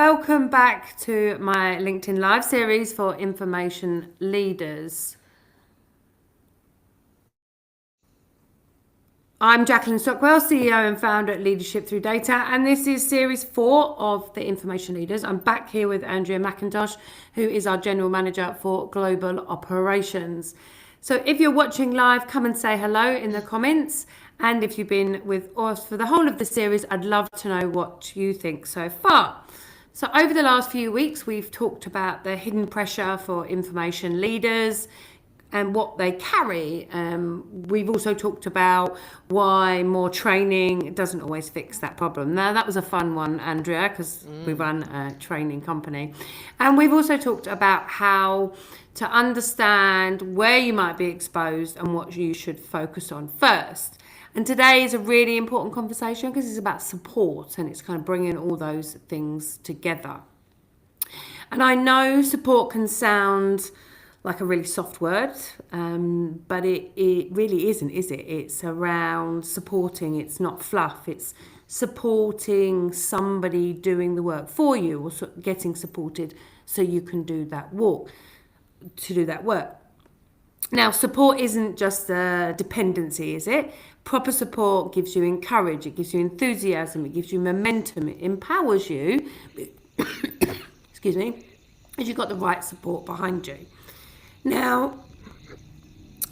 welcome back to my LinkedIn Live series for information leaders. I'm Jacqueline Stockwell, CEO and founder at Leadership Through Data, and this is series 4 of the Information Leaders. I'm back here with Andrea McIntosh, who is our General Manager for Global Operations. So if you're watching live, come and say hello in the comments. And if you've been with us for the whole of the series, I'd love to know what you think so far. So over the last few weeks, we've talked about the hidden pressure for information leaders and what they carry. We've also talked about why more training doesn't always fix that problem. Now, that was a fun one, Andrea, because we run a training company. And we've also talked about how to understand where you might be exposed and what you should focus on first. And today is a really important conversation because it's about support and it's kind of bringing all those things together. And I know support can sound like a really soft word, but it really isn't, is it? It's around supporting. It's not fluff. It's supporting somebody doing the work for you or getting supported so you can do that work. Now, support isn't just a dependency, is it? Proper support gives you courage, it gives you enthusiasm, it gives you momentum, it empowers you, excuse me, as you've got the right support behind you. Now,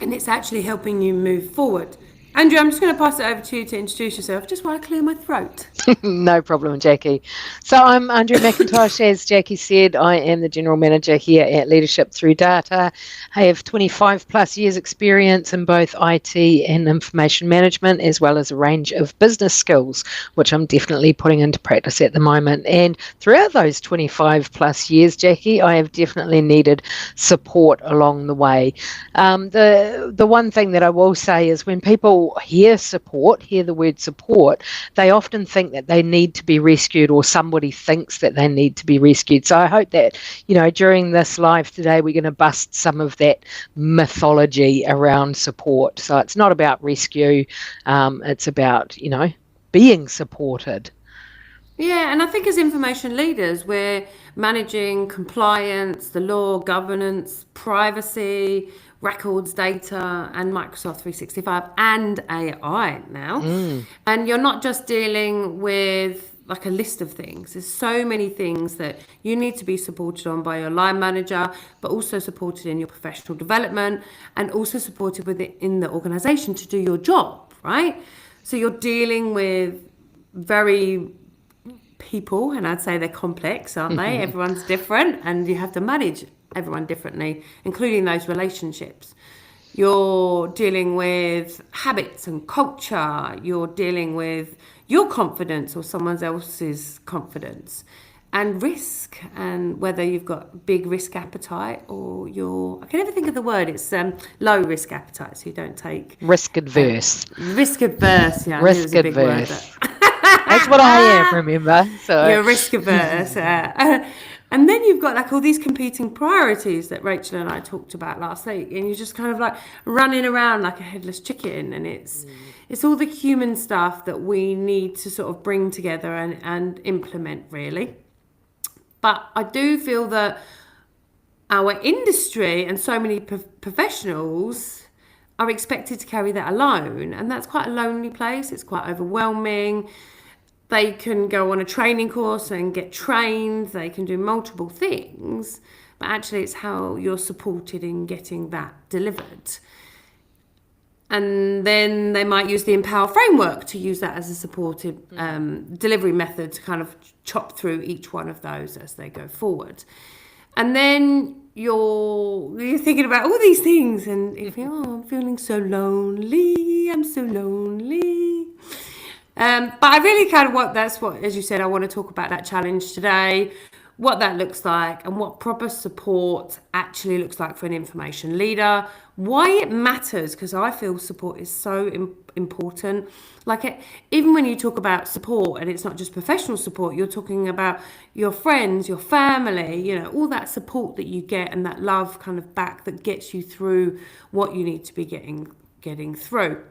and it's actually helping you move forward. Andrew, I'm just going to pass it over to you to introduce yourself, just while I clear my throat. No problem, Jackie. So I'm Andrea McIntosh. As Jackie said, I am the General Manager here at Leadership Through Data. I have 25 plus years experience in both IT and information management, as well as a range of business skills, which I'm definitely putting into practice at the moment. And throughout those 25 plus years, Jackie, I have definitely needed support along the way. The one thing that I will say is when people hear the word support, they often think that they need to be rescued or somebody thinks that they need to be rescued. So I hope that, during this live today, we're going to bust some of that mythology around support. So it's not about rescue. It's about, being supported. Yeah, and I think as information leaders, we're managing compliance, the law, governance, privacy, records, data, and Microsoft 365 and AI now. And you're not just dealing with like a list of things. There's so many things that you need to be supported on by your line manager, but also supported in your professional development and also supported in the organization to do your job, right? So you're dealing with very people, and I'd say they're complex, aren't they? Everyone's different, and you have to manage everyone differently, including those relationships. You're dealing with habits and culture. You're dealing with your confidence or someone else's confidence, and risk, and whether you've got big risk appetite or I can never think of the word. It's low risk appetite, so you don't take risk adverse. Risk adverse, yeah. Risk adverse. That's what I am, remember? So you're risk averse. And then you've got like all these competing priorities that Rachel and I talked about last week, and you're just kind of like running around like a headless chicken, and it's all the human stuff that we need to sort of bring together and implement, really. But I do feel that our industry and so many professionals are expected to carry that alone, and that's quite a lonely place. It's quite overwhelming. They can go on a training course and get trained. They can do multiple things, but actually it's how you're supported in getting that delivered. And then they might use the Empower framework to use that as a supported delivery method to kind of chop through each one of those as they go forward. And then you're thinking about all these things, and you think, I'm feeling so lonely. I'm so lonely. But I really kind of as you said, I want to talk about that challenge today, what that looks like and what proper support actually looks like for an information leader, why it matters, because I feel support is so important. Even when you talk about support, and it's not just professional support, you're talking about your friends, your family, all that support that you get and that love kind of back that gets you through what you need to be getting through.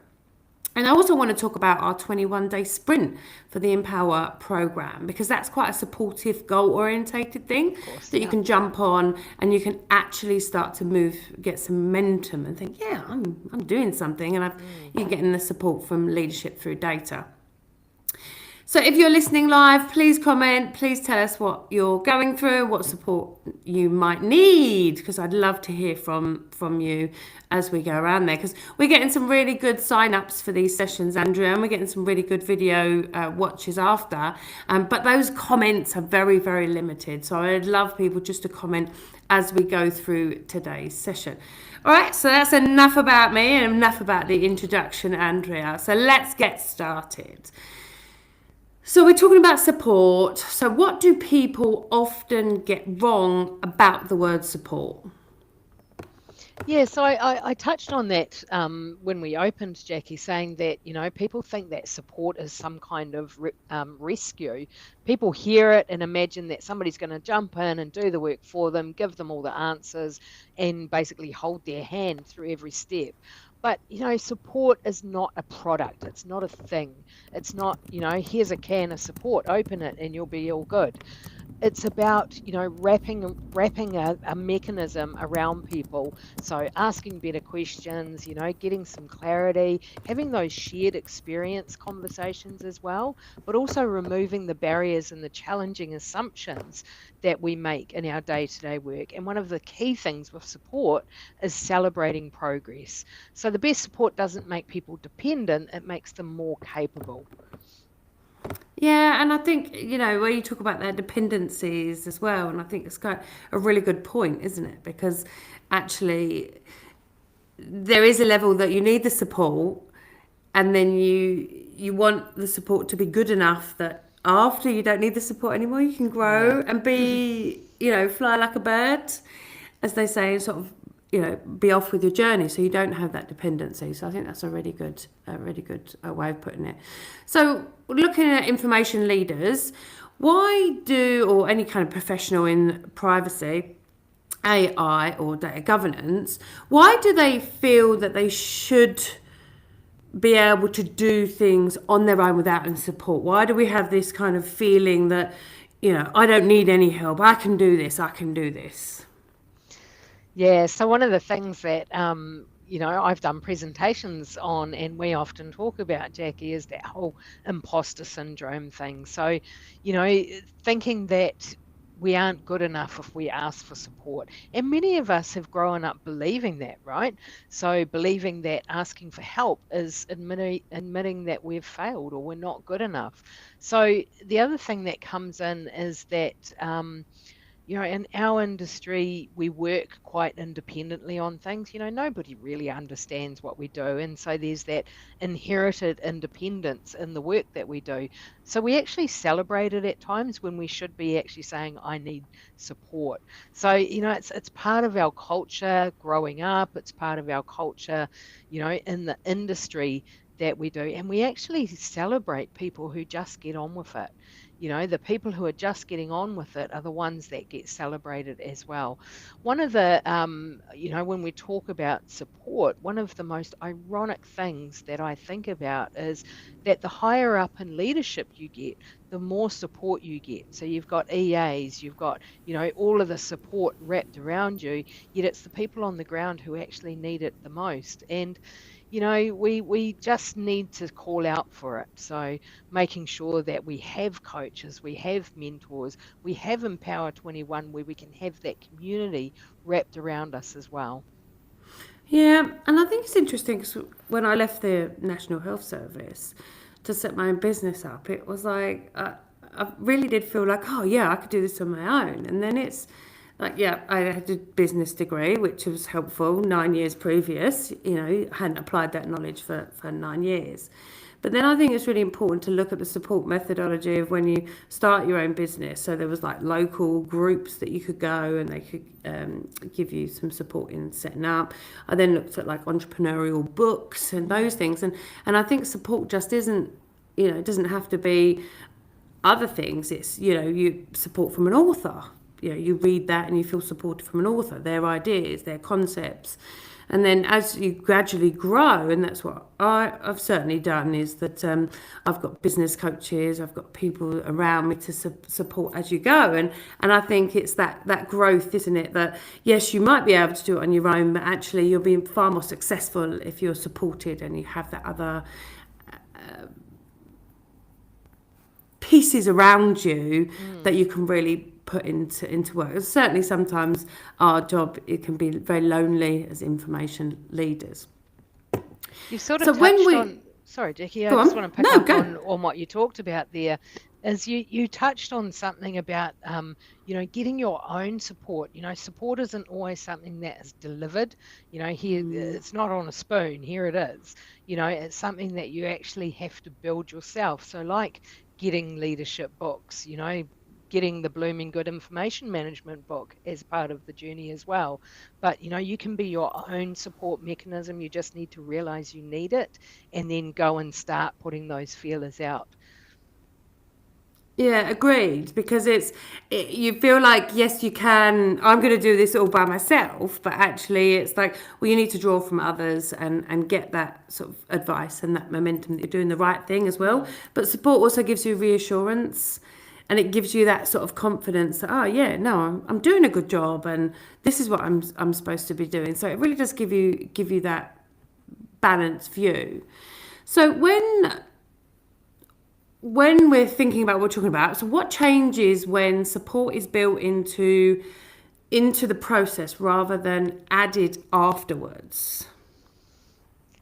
And I also want to talk about our 21-day sprint for the Empower program, because that's quite a supportive, goal-orientated thing Of course, that you yeah. can jump on and you can actually start to move, get some momentum and think, yeah, I'm doing something, and you're getting the support from Leadership Through Data. So if you're listening live, please comment, please tell us what you're going through, what support you might need, because I'd love to hear from you as we go around there, because we're getting some really good sign-ups for these sessions, Andrea, and we're getting some really good video watches after, but those comments are very, very limited. So I'd love people just to comment as we go through today's session. All right, so that's enough about me and enough about the introduction, Andrea. So let's get started. So we're talking about support. So what do people often get wrong about the word support? Yeah, so I touched on that when we opened, Jackie, saying that, people think that support is some kind of rescue. People hear it and imagine that somebody's going to jump in and do the work for them, give them all the answers, and basically hold their hand through every step. But, support is not a product. It's not a thing. It's not, here's a can of support, open it and you'll be all good. It's about, wrapping a mechanism around people. So asking better questions, getting some clarity, having those shared experience conversations as well, but also removing the barriers and the challenging assumptions that we make in our day-to-day work. And one of the key things with support is celebrating progress. So the best support doesn't make people dependent, it makes them more capable. Yeah, and I think, where you talk about their dependencies as well, and I think it's quite a really good point, isn't it? Because actually there is a level that you need the support, and then you want the support to be good enough that after you don't need the support anymore, you can grow and be, fly like a bird, as they say, and sort of, be off with your journey, so you don't have that dependency. So I think that's a really good way of putting it. So looking at information leaders, why do, or any kind of professional in privacy, AI or data governance, why do they feel that they should be able to do things on their own without any support? Why do we have this kind of feeling that, I don't need any help, I can do this? Yeah, so one of the things that I've done presentations on, and we often talk about, Jackie, is that whole imposter syndrome thing. So, thinking that we aren't good enough if we ask for support. And many of us have grown up believing that, right? So believing that asking for help is admitting that we've failed or we're not good enough. So the other thing that comes in is that in our industry, we work quite independently on things. Nobody really understands what we do. And so there's that inherited independence in the work that we do. So we actually celebrate it at times when we should be actually saying, I need support. So, it's part of our culture growing up. It's part of our culture, in the industry that we do. And we actually celebrate people who just get on with it. The people who are just getting on with it are the ones that get celebrated as well. One of the, when we talk about support, one of the most ironic things that I think about is that the higher up in leadership you get, the more support you get. So you've got EAs, you've got, all of the support wrapped around you, yet it's the people on the ground who actually need it the most. And we just need to call out for it. So making sure that we have coaches, we have mentors, we have Empower 21 where we can have that community wrapped around us as well. Yeah, and I think it's interesting because when I left the National Health Service to set my own business up, it was like I really did feel like, oh yeah, I could do this on my own. And then it's like, yeah, I had a business degree, which was helpful 9 years previous. Hadn't applied that knowledge for 9 years. But then I think it's really important to look at the support methodology of when you start your own business. So there was like local groups that you could go and they could give you some support in setting up. I then looked at like entrepreneurial books and those things. And I think support just isn't, it doesn't have to be other things. It's, you support from an author. You read that and you feel supported from an author, their ideas, their concepts. And then as you gradually grow, and that's what I've certainly done, is that I've got business coaches, I've got people around me to support as you go. And I think it's that growth, isn't it? That yes, you might be able to do it on your own, but actually you'll be far more successful if you're supported and you have that other pieces around you that you can really put into work. And certainly sometimes our job, it can be very lonely as information leaders. You sort of So when touched we on, sorry, Jackie, I go just on, want to pick no, up go. on what you talked about there, is you touched on something about, getting your own support. Support isn't always something that is delivered. Here, it's not on a spoon, here it is. It's something that you actually have to build yourself. So like getting leadership books, getting the Blooming Good Information Management book as part of the journey as well. But, you can be your own support mechanism. You just need to realize you need it and then go and start putting those feelers out. Yeah, agreed. Because you feel like, yes, you can, I'm going to do this all by myself, but actually it's like, well, you need to draw from others and get that sort of advice and that momentum that you're doing the right thing as well. But support also gives you reassurance, and it gives you that sort of confidence that, oh yeah, no, I'm doing a good job, and this is what I'm supposed to be doing. So it really does give you that balanced view. So when we're thinking about what we're talking about, so what changes when support is built into the process rather than added afterwards?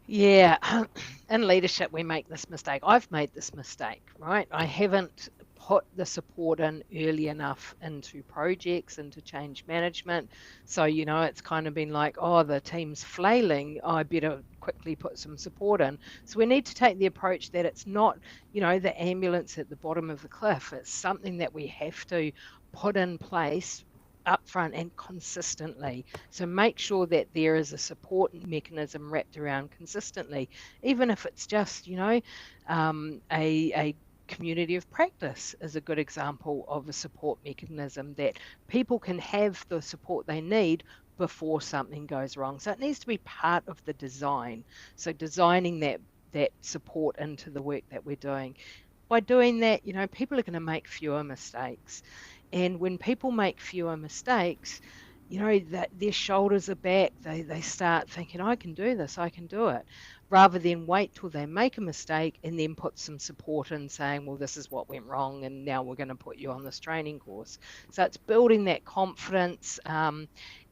Yeah, in leadership, we make this mistake. I've made this mistake, right? I haven't put the support in early enough into projects, into change management. So, it's kind of been like, oh, the team's flailing, I better quickly put some support in. So we need to take the approach that it's not, the ambulance at the bottom of the cliff. It's something that we have to put in place upfront and consistently. So make sure that there is a support mechanism wrapped around consistently, even if it's just, a community of practice is a good example of a support mechanism that people can have the support they need before something goes wrong. So it needs to be part of the design. So designing that support into the work that we're doing. By doing that, people are going to make fewer mistakes. And when people make fewer mistakes, that their shoulders are back. They start thinking, I can do this, I can do it, rather than wait till they make a mistake and then put some support in saying, well, this is what went wrong and now we're going to put you on this training course. So it's building that confidence.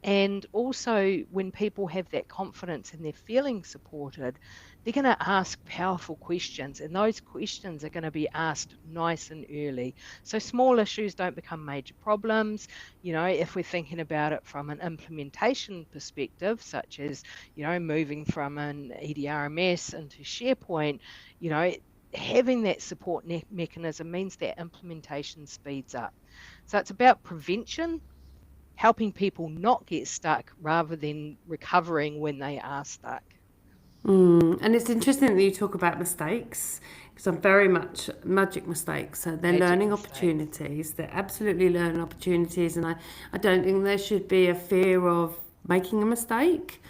And also when people have that confidence and they're feeling supported, they're going to ask powerful questions, and those questions are going to be asked nice and early. So small issues don't become major problems. If we're thinking about it from an implementation perspective, such as, moving from an EDRMS into SharePoint, having that support mechanism means that implementation speeds up. So it's about prevention, helping people not get stuck rather than recovering when they are stuck. And it's interesting that you talk about mistakes, because I'm very much magic mistakes. So they're Magic learning mistakes. opportunities. They're absolutely learning opportunities, and I don't think there should be a fear of making a mistake.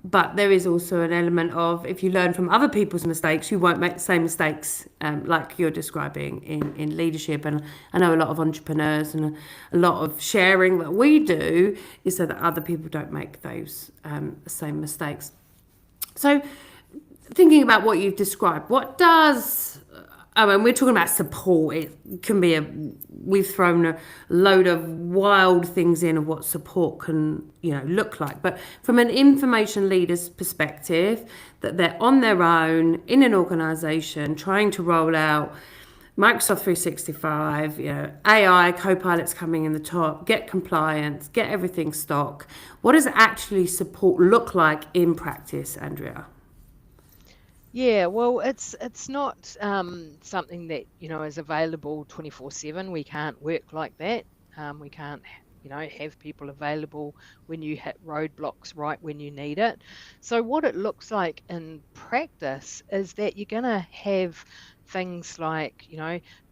But there is also an element of, if you learn from other people's mistakes, you won't make the same mistakes like you're describing in leadership. And I know a lot of entrepreneurs, and a lot of sharing that we do is so that other people don't make those same mistakes. So thinking about what you've described, what does, when we're talking about support, it can be we've thrown a load of wild things in of what support can, look like. But from an information leader's perspective, that they're on their own in an organisation trying to roll out Microsoft 365, AI, co-pilots coming in the top, get compliance, get everything stock. What does actually support look like in practice, Andrea? Yeah, well, it's not something that is available 24/7. We can't work like that. We can't have people available when you hit roadblocks right when you need it. So what it looks like in practice is that you're going to have things like,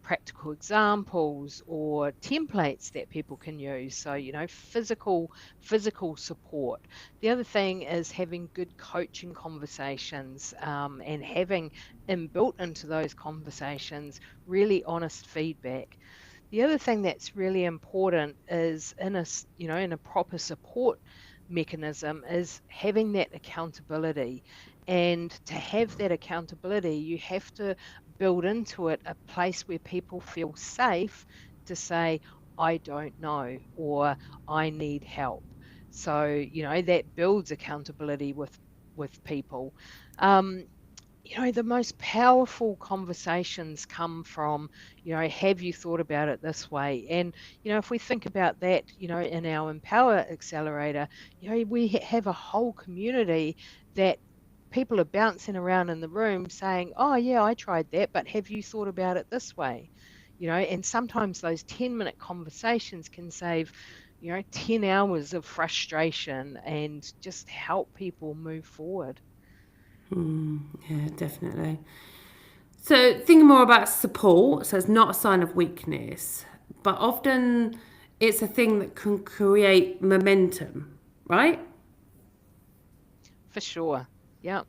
practical examples or templates that people can use. So, physical support. The other thing is having good coaching conversations, and having inbuilt into those conversations really honest feedback. The other thing that's really important is in a proper support mechanism is having that accountability. And to have that accountability, you have to build into it a place where people feel safe to say, I don't know, or I need help. So, that builds accountability with people. Um, the most powerful conversations come from, have you thought about it this way? And, if we think about that, in our Empower Accelerator, we have a whole community that people are bouncing around in the room saying, oh, yeah, I tried that, but have you thought about it this way? And sometimes those 10-minute conversations can save, 10 hours of frustration and just help people move forward. Yeah, definitely. So thinking more about support, so it's not a sign of weakness, but often it's a thing that can create momentum, right? For sure. Yeah.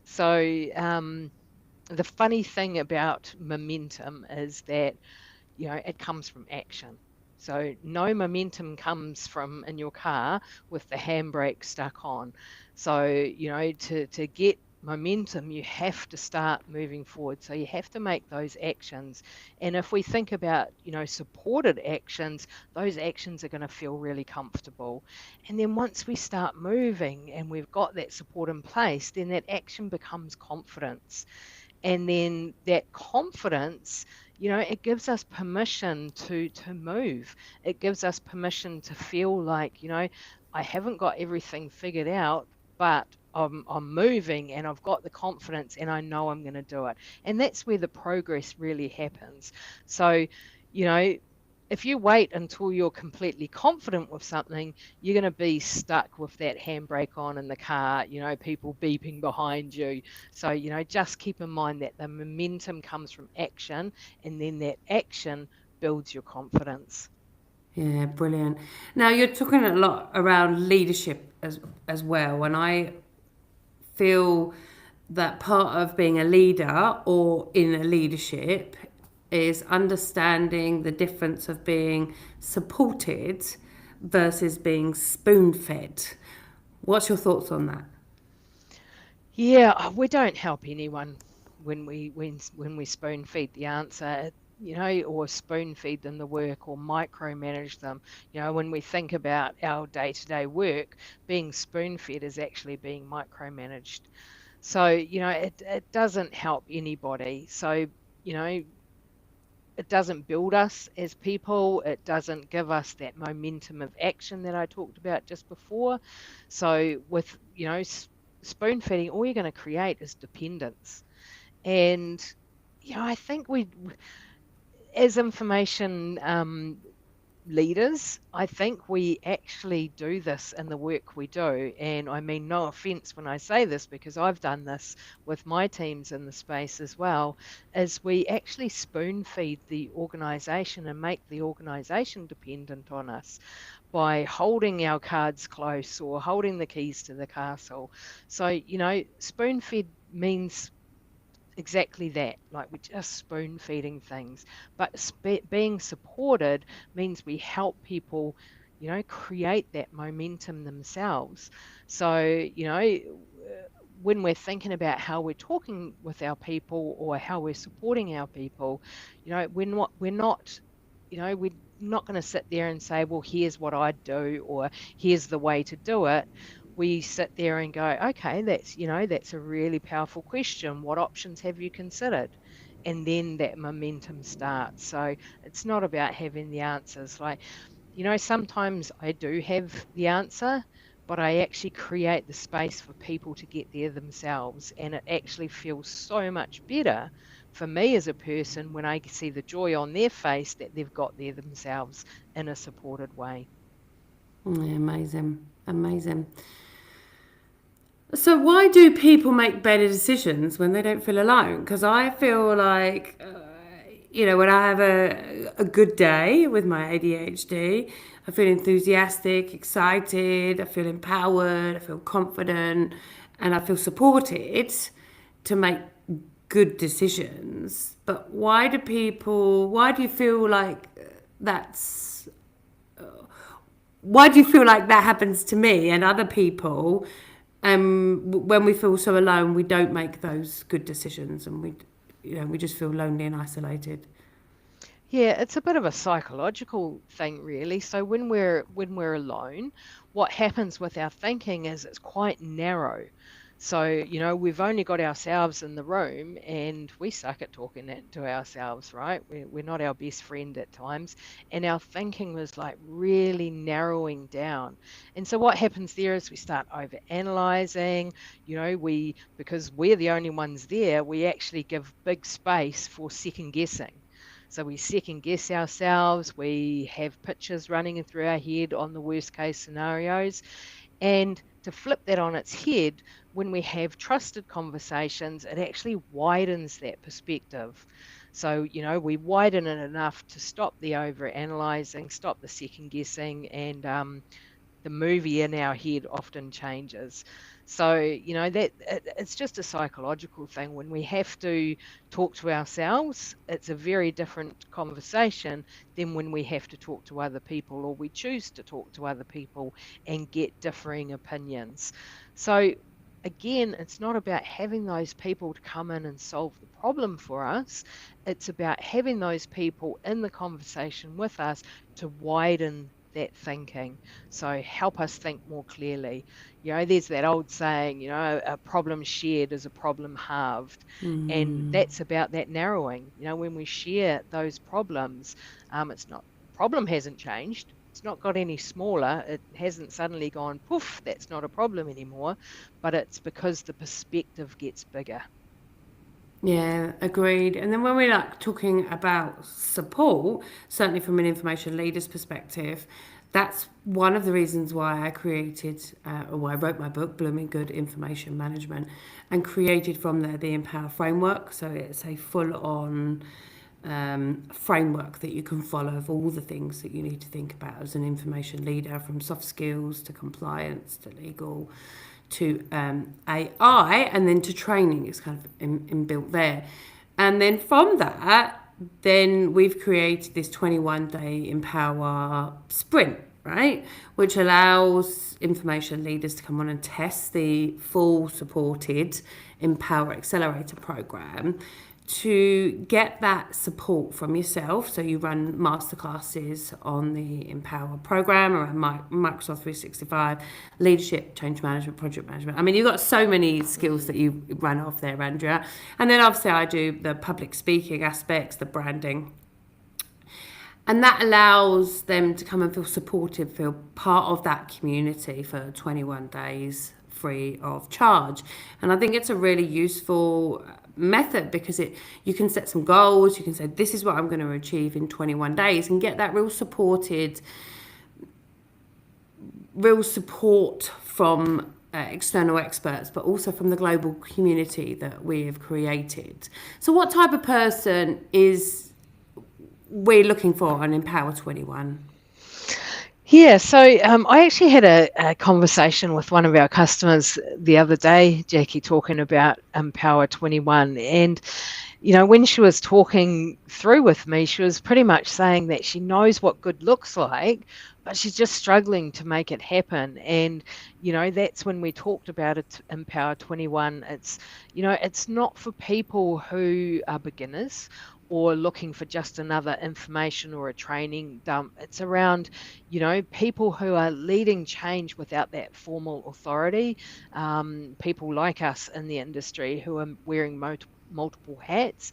So the funny thing about momentum is that, it comes from action. So no momentum comes from in your car with the handbrake stuck on. So, to get momentum, you have to start moving forward. So you have to make those actions. And if we think about, supported actions, those actions are going to feel really comfortable. And then once we start moving and we've got that support in place, then that action becomes confidence. And then that confidence, it gives us permission to move. It gives us permission to feel like, I haven't got everything figured out, but I'm moving and I've got the confidence and I know I'm going to do it. And that's where the progress really happens. So, you know if you wait until you're completely confident with something, you're going to be stuck with that handbrake on in the car, people beeping behind you. So, just keep in mind that the momentum comes from action, and then that action builds your confidence. Yeah, brilliant. Now you're talking a lot around leadership as well, and I feel that part of being a leader or in a leadership is understanding the difference of being supported versus being spoon fed. What's your thoughts on that? Yeah, we don't help anyone when we spoon feed the answer, or spoon feed them the work or micromanage them. When we think about our day-to-day work, being spoon fed is actually being micromanaged. So, it doesn't help anybody. So, you know, it doesn't build us as people. It doesn't give us that momentum of action that I talked about just before. So with, spoon feeding, all you're going to create is dependence. And, I think as information leaders, I think we actually do this in the work we do. And I mean, no offense when I say this, because I've done this with my teams in the space as well, is we actually spoon feed the organization and make the organization dependent on us by holding our cards close or holding the keys to the castle. So, spoon fed means exactly that. Like, we're just spoon feeding things, but being supported means we help people, create that momentum themselves. So, when we're thinking about how we're talking with our people or how we're supporting our people, we're not going to sit there and say, well, here's what I'd do, or here's the way to do it. We sit there and go, okay, that's a really powerful question. What options have you considered? And then that momentum starts. So it's not about having the answers. Like, sometimes I do have the answer, but I actually create the space for people to get there themselves. And it actually feels so much better for me as a person when I see the joy on their face that they've got there themselves in a supported way. Yeah, amazing. Amazing. So, why do people make better decisions when they don't feel alone? Because I feel like, when I have a good day with my ADHD, I feel enthusiastic, excited, I feel empowered, I feel confident, and I feel supported to make good decisions. But why do you feel like that's why do you feel like that happens to me and other people? When we feel so alone, we don't make those good decisions, and we just feel lonely and isolated. Yeah, it's a bit of a psychological thing, really. So when we're alone, what happens with our thinking is it's quite narrow. So, we've only got ourselves in the room and we suck at talking to ourselves, right? We're not our best friend at times. And our thinking was like really narrowing down. And so what happens there is we start over analyzing, because we're the only ones there, we actually give big space for second guessing. So we second guess ourselves, we have pictures running through our head on the worst case scenarios. And to flip that on its head, when we have trusted conversations, it actually widens that perspective. So, we widen it enough to stop the over analyzing, stop the second guessing, and the movie in our head often changes. So, that it's just a psychological thing. When we have to talk to ourselves, it's a very different conversation than when we have to talk to other people or we choose to talk to other people and get differing opinions. So, again, it's not about having those people to come in and solve the problem for us. It's about having those people in the conversation with us to widen that thinking. So help us think more clearly. There's that old saying, a problem shared is a problem halved. And that's about that narrowing. When we share those problems, it's not, problem hasn't changed. It's not got any smaller. It hasn't suddenly gone, poof, that's not a problem anymore. But it's because the perspective gets bigger. Yeah, agreed. And then when we're like talking about support, certainly from an information leader's perspective, that's one of the reasons why I created, or why I wrote my book, Blooming Good Information Management, and created from there the Empower framework. So it's a full-on framework that you can follow of all the things that you need to think about as an information leader, from soft skills to compliance to legal to AI, and then to training is kind of inbuilt there. And then from that, then we've created this 21-day Empower sprint, right? Which allows information leaders to come on and test the full supported Empower Accelerator program to get that support from yourself. So you run masterclasses on the Empower program around Microsoft 365, leadership, change management, project management. I mean, you've got so many skills that you run off there, Andrea. And then obviously I do the public speaking aspects, the branding. And that allows them to come and feel supported, feel part of that community for 21 days free of charge. And I think it's a really useful method because you can set some goals, you can say this is what I'm going to achieve in 21 days and get that real support from external experts, but also from the global community that we have created. So what type of person is we're looking for on Empower 21? Yeah, so I actually had a conversation with one of our customers the other day, Jackie, talking about Empower 21. And, when she was talking through with me, she was pretty much saying that she knows what good looks like, but she's just struggling to make it happen. And, that's when we talked about it, Empower 21. It's not for people who are beginners or looking for just another information or a training dump. It's around, people who are leading change without that formal authority, people like us in the industry who are wearing multiple hats,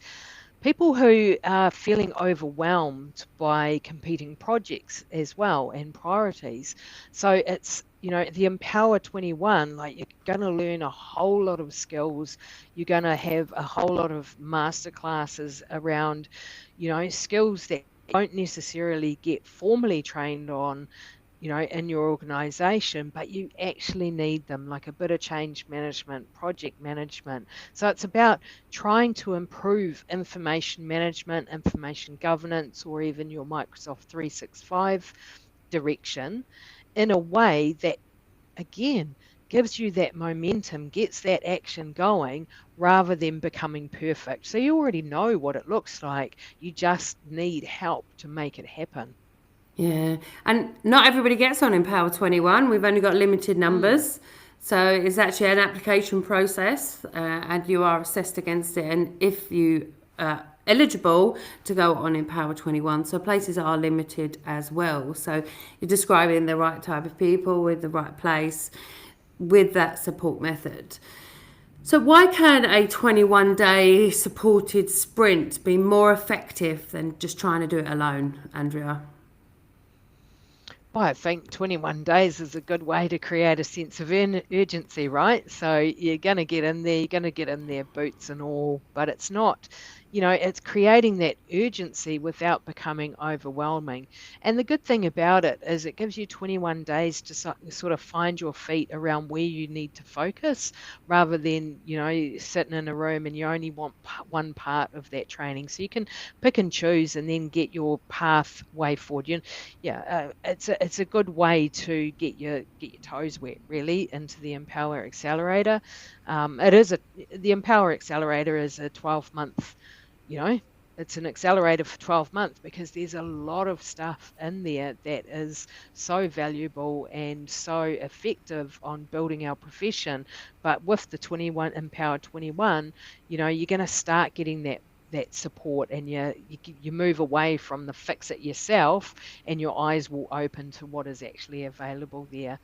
people who are feeling overwhelmed by competing projects as well and priorities. So it's, the Empower 21, like you're going to learn a whole lot of skills. You're going to have a whole lot of masterclasses around, skills that you don't necessarily get formally trained on in your organization, but you actually need them, like a bit of change management, project management. So it's about trying to improve information management, information governance, or even your Microsoft 365 direction in a way that, again, gives you that momentum, gets that action going rather than becoming perfect. So you already know what it looks like. You just need help to make it happen. Yeah, and not everybody gets on Empower 21. We've only got limited Mm. numbers. So it's actually an application process, and you are assessed against it. And if you are eligible to go on Empower 21, so places are limited as well. So you're describing the right type of people with the right place with that support method. So, why can a 21-day supported sprint be more effective than just trying to do it alone, Andrea? Well, I think 21 days is a good way to create a sense of urgency, right? So you're going to get in there, you're going to get in there, boots and all, but it's not, it's creating that urgency without becoming overwhelming. And the good thing about it is it gives you 21 days to sort of find your feet around where you need to focus rather than, sitting in a room and you only want one part of that training. So you can pick and choose and then get your pathway forward. It's a good way to get your toes wet really into the Empower Accelerator. The Empower Accelerator is a 12-month, you know, it's an accelerator for 12 months because there's a lot of stuff in there that is so valuable and so effective on building our profession. But with the 21 Empower 21, you're going to start getting that support, and you move away from the fix it yourself, and your eyes will open to what is actually available there.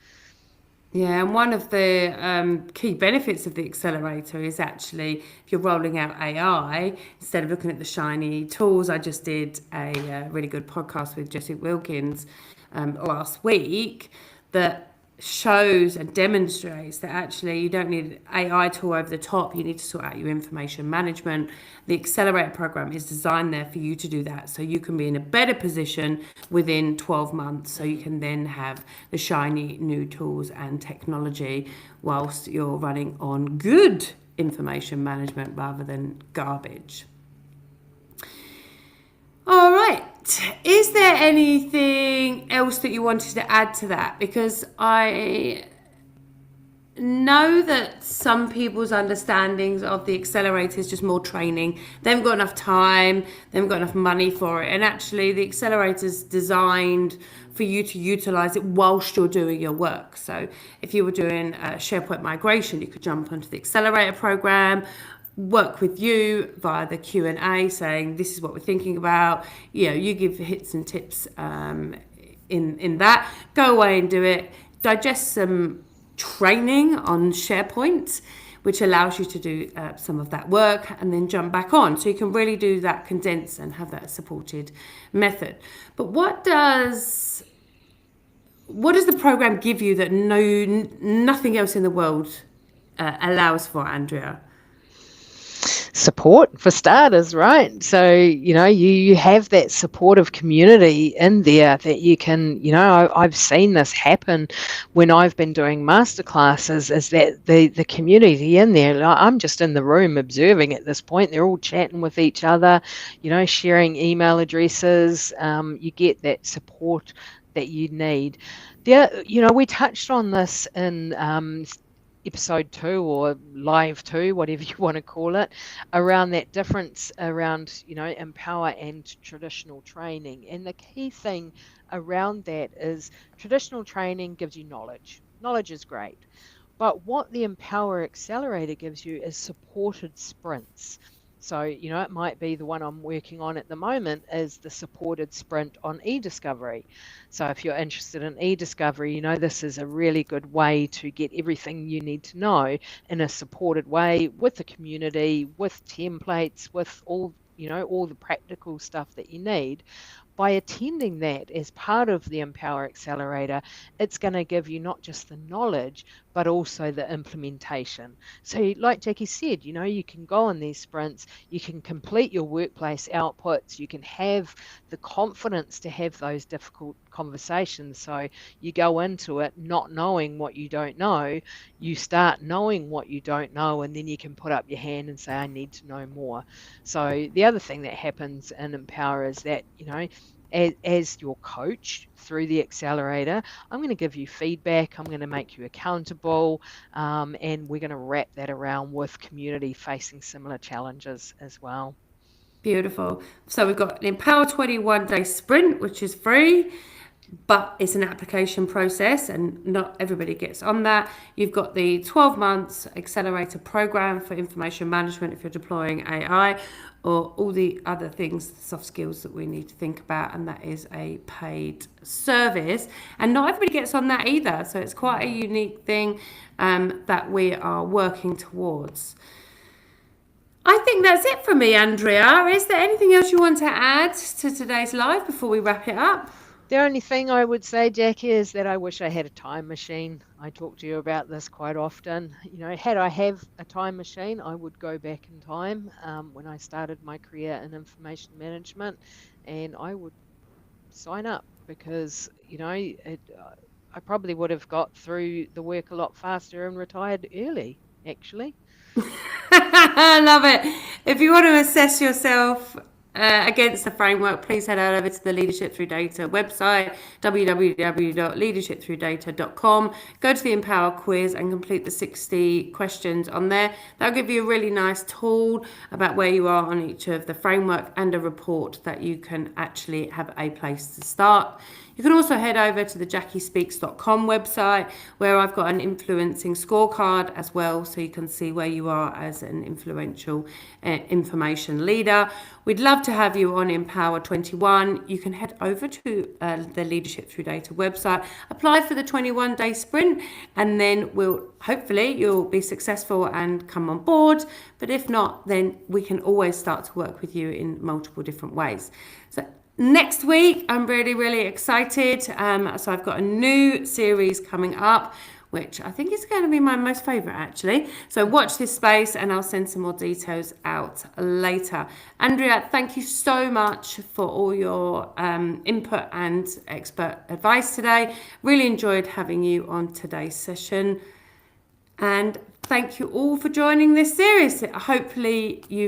Yeah, and one of the key benefits of the accelerator is actually if you're rolling out AI, instead of looking at the shiny tools. I just did a really good podcast with Jesse Wilkins last week that shows and demonstrates that actually you don't need an AI tool over the top. You need to sort out your information management. The accelerator program is designed there for you to do that, so you can be in a better position within 12 months. So you can then have the shiny new tools and technology whilst you're running on good information management rather than garbage. All right. Is there anything else that you wanted to add to that? Because I know that some people's understandings of the accelerator is just more training. They haven't got enough time, they haven't got enough money for it. And actually, the accelerator is designed for you to utilize it whilst you're doing your work. So if you were doing a SharePoint migration, you could jump onto the accelerator program, work with you via the Q&A saying this is what we're thinking about. You give hits and tips in that. Go away and do it. Digest some training on SharePoint, which allows you to do some of that work and then jump back on. So you can really do that condense and have that supported method. But what does the program give you that nothing else in the world allows for, Andrea? Support for starters, right? So you have that supportive community in there that you can, I've seen this happen when I've been doing masterclasses, is that the community in there, I'm just in the room observing at this point. They're all chatting with each other, sharing email addresses. You get that support that you need. We touched on this in episode 2 or live 2, whatever you want to call it, around that difference around, empower and traditional training. And the key thing around that is traditional training gives you knowledge. Knowledge is great. But what the Empower Accelerator gives you is supported sprints. So, it might be the one I'm working on at the moment is the supported sprint on e-discovery. So if you're interested in e-discovery, this is a really good way to get everything you need to know in a supported way with the community, with templates, with all the practical stuff that you need. by attending that as part of the Empower Accelerator, it's going to give you not just the knowledge, but also the implementation. So like Jackie said, you can go on these sprints, you can complete your workplace outputs, you can have the confidence to have those difficult conversations. So you go into it not knowing what you don't know, you start knowing what you don't know, and then you can put up your hand and say, I need to know more. So the other thing that happens in Empower is that, as your coach through the accelerator, I'm going to give you feedback, I'm going to make you accountable, and we're going to wrap that around with community facing similar challenges as well. Beautiful. So we've got an Empower 21-day sprint, which is free, but it's an application process and not everybody gets on that. You've got the 12 months accelerator program for information management if you're deploying AI, or all the other things, soft skills that we need to think about, and that is a paid service. And not everybody gets on that either, so it's quite a unique thing that we are working towards. I think that's it for me, Andrea. Is there anything else you want to add to today's live before we wrap it up? The only thing I would say, Jackie, is that I wish I had a time machine. I talk to you about this quite often. Had I have a time machine, I would go back in time when I started my career in information management, and I would sign up because, I probably would have got through the work a lot faster and retired early, actually. I love it. If you want to assess yourself against the framework, please head over to the Leadership Through Data website, www.leadershipthroughdata.com. Go to the Empower quiz and complete the 60 questions on there. That'll give you a really nice tool about where you are on each of the framework and a report that you can actually have a place to start. You can also head over to the jackiespeaks.com website where I've got an influencing scorecard as well, so you can see where you are as an influential information leader. We'd love to have you on Empower 21. You can head over to the Leadership Through Data website, apply for the 21-day sprint, and then hopefully you'll be successful and come on board. But if not, then we can always start to work with you in multiple different ways. So next week, I'm really, really excited. So I've got a new series coming up, which I think is going to be my most favourite, actually. So watch this space and I'll send some more details out later. Andrea, thank you so much for all your input and expert advice today. Really enjoyed having you on today's session. And thank you all for joining this series. Hopefully you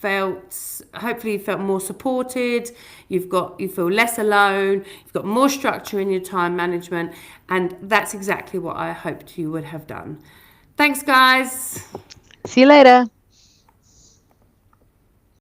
felt more supported, you feel less alone, you've got more structure in your time management, and that's exactly what I hoped you would have done. Thanks, guys. See you later.